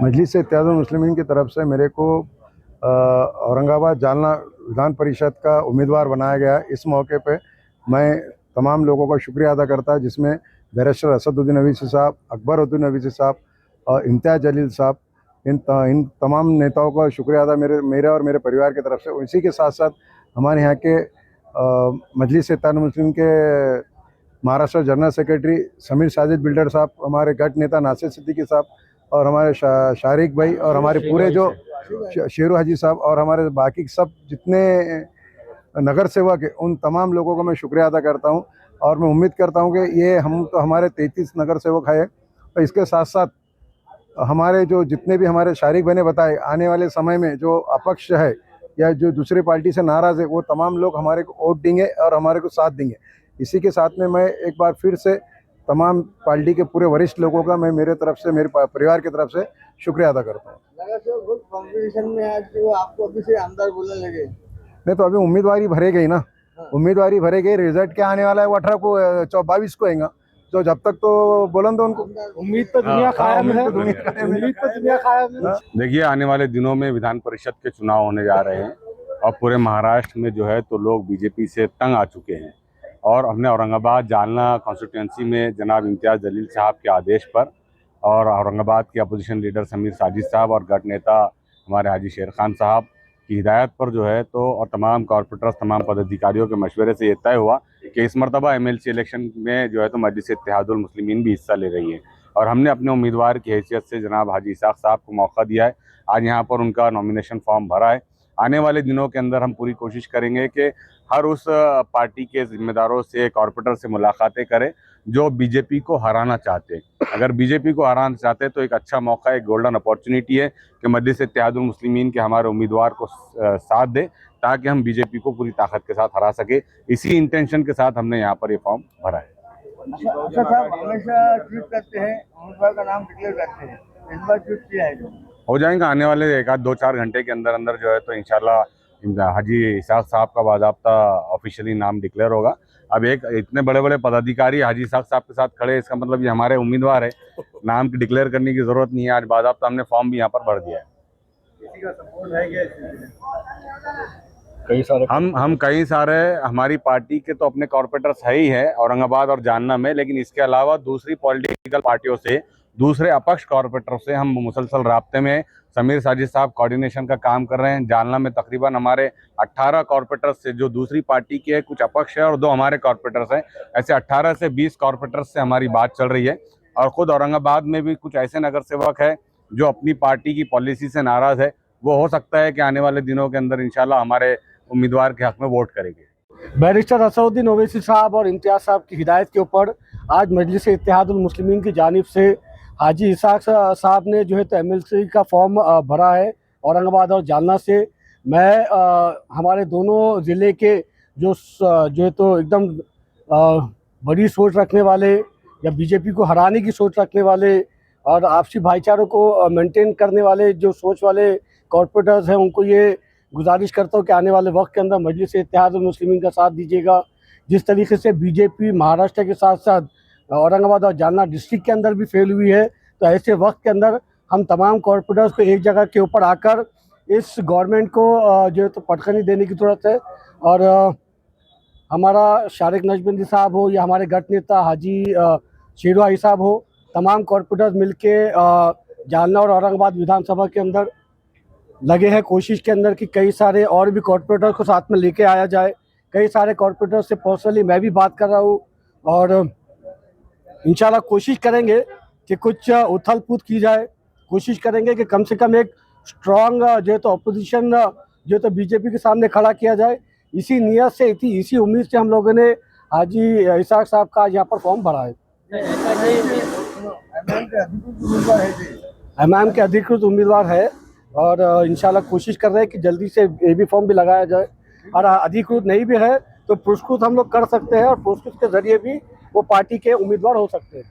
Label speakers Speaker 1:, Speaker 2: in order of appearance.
Speaker 1: मजलिस इत्तेहादुल मुस्लिमीन की तरफ से मेरे को औरंगाबाद जालना विधान परिषद का उम्मीदवार बनाया गया। इस मौके पे मैं तमाम लोगों का शुक्रिया अदा करता, जिसमें बैरिस्टर असदुद्दीन अवीसी साहब, अकबरुद्दीन अवीसी साहब और इम्तियाज़ जलील साहब, इन तमाम नेताओं का शुक्रिया अदा मेरे और मेरे परिवार की तरफ से। इसी के साथ साथ हमारे यहाँ के मजलिस इत्तेहादुल मुस्लिमीन के Maharashtra general secretary Sameer Sajid builder साहब, हमारे गट नेता नासिर सिद्दीकी साहब और हमारे शारिक भाई और हमारे पूरे जो शेरू हाजी साहब और हमारे बाकी सब जितने नगर सेवक है, उन तमाम लोगों को मैं शुक्रिया अदा करता हूं। और मैं उम्मीद करता हूं कि ये हम तो हमारे 33 नगर सेवक हैं, और इसके साथ साथ हमारे जो जितने भी हमारे शारिक भाई ने बताए, आने वाले समय में जो अपक्ष है या जो दूसरी पार्टी से नाराज़ है, वो तमाम लोग हमारे को वोट देंगे और हमारे को साथ देंगे। इसी के साथ में मैं एक बार फिर से तमाम पार्टी के पूरे वरिष्ठ लोगों का मैं मेरे तरफ से, मेरे परिवार की तरफ से शुक्रिया अदा करता हूँ।
Speaker 2: कॉम्पिटिशन में आज जो आपको अभी से आमदार बोलने लगे,
Speaker 1: नहीं तो अभी उम्मीदवारी भरे गई ना। उम्मीदवारी भरे गई, रिजल्ट क्या आने वाला है वो 18 को 22 को आएगा। तो जब तक तो बोलन दो उनको,
Speaker 2: उम्मीद तो दुनिया कायम है, उम्मीद तो दुनिया कायम है।
Speaker 3: देखिए, आने वाले दिनों में विधान परिषद के चुनाव होने जा रहे हैं और पूरे महाराष्ट्र में जो है तो लोग बीजेपी से तंग आ चुके हैं। और हमने औरंगाबाद जालना कॉन्स्टिट्यूंसी में जनाब इम्तियाज़ जलील साहब के आदेश पर और औरंगाबाद के अपोजिशन लीडर समीर साजिद साहब और गट नेता हमारे हाजी शेर खान साहब की हिदायत पर जो है तो और तमाम कॉर्पोरेटर्स, तमाम पदाधिकारियों के मशवरे से ये तय हुआ कि इस मरतबा एमएलसी इलेक्शन में जो है तो मजलिस इत्तेहादुल मुस्लिमीन भी हिस्सा ले रही है। और हमने अपने उम्मीदवार की हैसियत से जनाब हाजी इसाक साहब को मौका दिया है। आज यहाँ पर उनका नॉमिनेशन फॉर्म भरा है। आने वाले दिनों के अंदर हम पूरी कोशिश करेंगे कि हर उस पार्टी के जिम्मेदारों से, कॉर्पोरेटर से मुलाकातें करें जो बीजेपी को हराना चाहते हैं। अगर बीजेपी को हराना चाहते हैं तो एक अच्छा मौका, एक गोल्डन अपॉर्चुनिटी है कि मजलिस इत्तेहादुल मुस्लिमीन के हमारे उम्मीदवार को साथ दें ताकि हम बीजेपी को पूरी ताकत के साथ हरा सके। इसी इंटेंशन के साथ हमने यहाँ पर ये फॉर्म भरा है।
Speaker 2: अच्छा साहब, हमेशा ट्वीट करते हैं, उम्मीदवार का नाम डिक्लेयर करते हैं, इस बार ट्वीट किया है जो
Speaker 3: हो जाएगा आने वाले 1-2-4 घंटे के अंदर अंदर जो है तो इंशाल्लाह हाजी इसाक साहब का बाज़ाब्ता ऑफिशियली नाम डिक्लेयर होगा। अब एक इतने बड़े बड़े पदाधिकारी हाजी इसाक साहब के साथ खड़े, इसका मतलब ये हमारे उम्मीदवार है, नाम की डिक्लेयर करने की ज़रूरत नहीं है। आज बाज़ाब्ता हमने फॉर्म भी यहाँ पर भर दिया है। हम कई सारे हमारी पार्टी के तो अपने कॉर्पोरेटर्स है ही है औरंगाबाद और जालना में, लेकिन इसके अलावा दूसरी पॉलिटिकल पार्टियों से, दूसरे अपक्ष कॉर्पोरेटर से हम मुसलसल राब्ते में। समीर साजिद साहब कोऑर्डिनेशन का काम कर रहे हैं। जालना में तकरीबन हमारे 18 कॉर्पोरेटर्स से, जो दूसरी पार्टी के कुछ अपक्ष है और 2 हमारे कॉर्पोरेटर्स हैं, ऐसे 18 से 20 कॉर्पोरेटर्स से हमारी बात चल रही है। और ख़ुद औरंगाबाद में भी कुछ ऐसे नगर सेवक है जो अपनी पार्टी की पॉलिसी से नाराज़ है। वो हो सकता है कि आने वाले दिनों के अंदर इंशाल्लाह हमारे उम्मीदवार के हक में वोट करेंगे।
Speaker 2: बैरिस्टर असदुद्दीन ओवैसी साहब और इम्तियाज़ साहब की हिदायत के ऊपर आज मजलिस इत्तेहादुल मुस्लिमीन की जानिब से हाजी इसाक साहब ने जो है तो एमएलसी का फॉर्म भरा है औरंगाबाद और जालना से। मैं हमारे दोनों ज़िले के जो है तो एकदम बड़ी सोच रखने वाले या बीजेपी को हराने की सोच रखने वाले और आपसी भाईचारों को मेंटेन करने वाले जो सोच वाले कॉर्पोरेटर्स हैं, उनको ये गुजारिश करता हूँ कि आने वाले वक्त के अंदर मजलिस इत्तेहादुल मुस्लिमीन का साथ दीजिएगा। जिस तरीके से बीजेपी महाराष्ट्र के साथ साथ औरंगाबाद और जालना डिस्ट्रिक्ट के अंदर भी फेल हुई है, तो ऐसे वक्त के अंदर हम तमाम कॉर्पोरेटर्स को एक जगह के ऊपर आकर इस गवर्नमेंट को जो है तो पटखनी देने की ज़रूरत है। और हमारा शारिक नजबंदी साहब हो या हमारे गट नेता हाजी शेरू हाजी साहब हो, तमाम कॉर्पोरेटर्स मिलके जालना और औरंगाबाद विधानसभा के अंदर लगे हैं कोशिश के अंदर कि कई सारे और भी कॉर्पोरेटर्स को साथ में लेके आया जाए। कई सारे कॉर्पोरेटर्स से पर्सनली मैं भी बात कर रहा हूँ और इंशाल्लाह कोशिश करेंगे कि कुछ उथल पुथ की जाए। कोशिश करेंगे कि कम से कम एक स्ट्रॉन्ग जो है तो अपोजिशन जो है तो बीजेपी के सामने खड़ा किया जाए। इसी नियत से, इसी उम्मीद से हम लोगों ने हाजी इसाक साहब का यहाँ पर फॉर्म भरा है। एमआईएम के अधिकृत उम्मीदवार है और इंशाल्लाह कोशिश कर रहे हैं कि जल्दी से ये भी फॉर्म भी लगाया जाए। और अधिकृत नहीं भी है तो पुरस्कृत हम लोग कर सकते हैं और पुरस्कृत के जरिए भी वो पार्टी के उम्मीदवार हो सकते हैं।